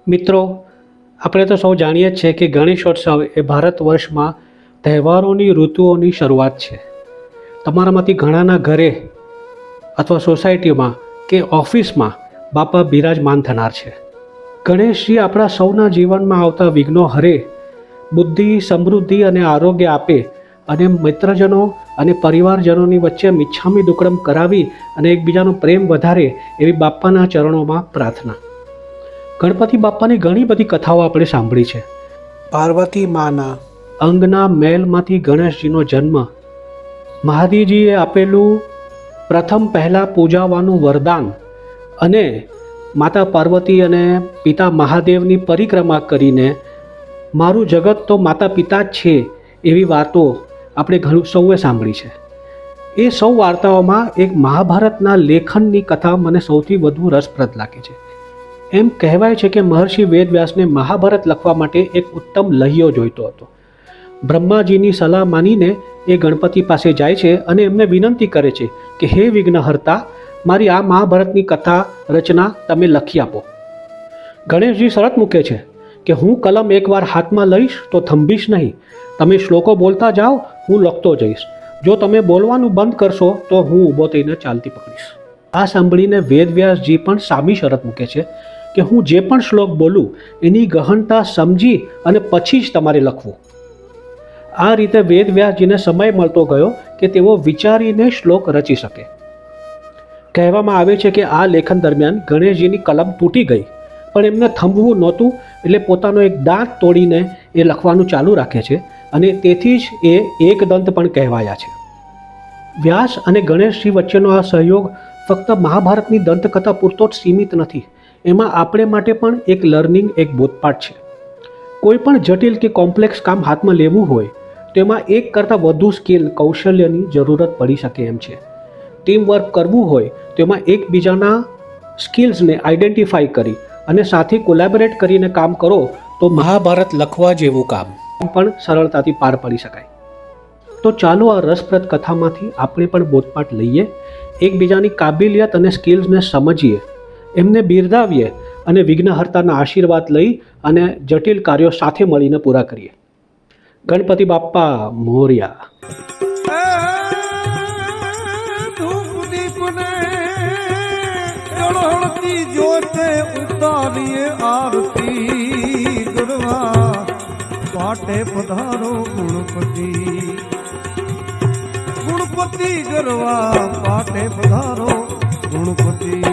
મિત્રો, આપણે તો સૌ જાણીએ જ છે કે ગણેશોત્સવ એ ભારત વર્ષમાં તહેવારોની ઋતુઓની શરૂઆત છે. તમારામાંથી ઘણાના ઘરે અથવા સોસાયટીમાં કે ઓફિસમાં બાપા બિરાજમાન થનાર છે. ગણેશજી આપણા સૌના જીવનમાં આવતા વિઘ્નો હરે, બુદ્ધિ, સમૃદ્ધિ અને આરોગ્ય આપે અને મિત્રજનો અને પરિવારજનોની વચ્ચે મિચ્છામી દુક્કડમ કરાવી અને એકબીજાનો પ્રેમ વધારે એવી બાપાના ચરણોમાં પ્રાર્થના. ગણપતિ બાપાની ઘણી બધી કથાઓ આપણે સાંભળી છે. પાર્વતી માના અંગના મહેલમાંથી ગણેશજીનો જન્મ, મહાદેવજીએ આપેલું પ્રથમ પહેલાં પૂજાવાનું વરદાન અને માતા પાર્વતી અને પિતા મહાદેવની પરિક્રમા કરીને મારું જગત તો માતા પિતા જ છે એવી વાતો આપણે સૌએ સાંભળી છે. એ સૌ વાર્તાઓમાં એક મહાભારતના લેખનની કથા મને સૌથી વધુ રસપ્રદ લાગે છે. એમ કહેવાય છે કે મહર્ષિ વેદવ્યાસને મહાભારત લખવા માટે એક ઉત્તમ લહ્યો જોઈતો હતો. બ્રહ્માજીની સલાહ માનીને એ ગણપતિ પાસે જાય છે અને એમને વિનંતી કરે છે કે હે વિઘ્નહર્તા, મારી આ મહાભારતની કથા રચના તમે લખી આપો. ગણેશજી શરત મૂકે છે કે હું કલમ એકવાર હાથમાં લઈશ તો થંભીશ નહીં. તમે શ્લોકો બોલતા જાઓ, હું લખતો જઈશ. જો તમે બોલવાનું બંધ કરશો તો હું ઊભો થઈને ચાલતી પકડીશ. આ સાંભળીને વેદવ્યાસજી પણ સામી શરત મૂકે છે કે હું જે પણ શ્લોક બોલું એની ગહનતા સમજી અને પછી જ તમારે લખવું. આ રીતે વેદવ્યાસજીને સમય મળતો ગયો કે તેઓ વિચારીને શ્લોક રચી શકે. કહેવામાં આવે છે કે આ લેખન દરમિયાન ગણેશજીની કલમ તૂટી ગઈ, પણ એમને થંભવું નહોતું એટલે પોતાનો એક દાંત તોડીને એ લખવાનું ચાલુ રાખે છે અને તેથી જ એ એકદંત પણ કહેવાયા છે. વ્યાસ અને ગણેશજી વચ્ચેનો આ સહયોગ ફક્ત મહાભારતની દંતકથા પૂરતો જ સીમિત નથી. એમાં આપણે માટે પણ એક લર્નિંગ, એક બોધપાઠ છે. કોઈ પણ જટિલ કે કોમ્પ્લેક્સ કામ હાથમાં લેવું હોય તો એમાં એક કરતાં વધુ સ્કિલ, કૌશલ્યની જરૂરત પડી શકે એમ છે. ટીમ વર્ક કરવું હોય તો એમાં એકબીજાના સ્કિલ્સને આઈડેન્ટિફાઈ કરી અને સાથે કોલેબોરેટ કરીને કામ કરો તો મહાભારત લખવા જેવું કામ પણ સરળતાથી પાર પાડી શકાય. તો ચાલો આ રસપ્રદ કથામાંથી આપણે પણ બોધપાઠ લઈએ, એકબીજાની કાબિલિયત અને સ્કિલ્સને સમજીએ, એમને બિરદાવીએ અને વિઘ્નહર્તાના આશીર્વાદ લઈ અને જટિલ કાર્યો સાથે મળીને પૂરા કરીએ. ગણપતિ બાપ્પા મોર્યા. જોતે ઉતારીએ આરતી કરવા પાટે પધારો ગુણપતિ, ગુણપતિ ગરવા પાટે પધારો ગુણપતિ.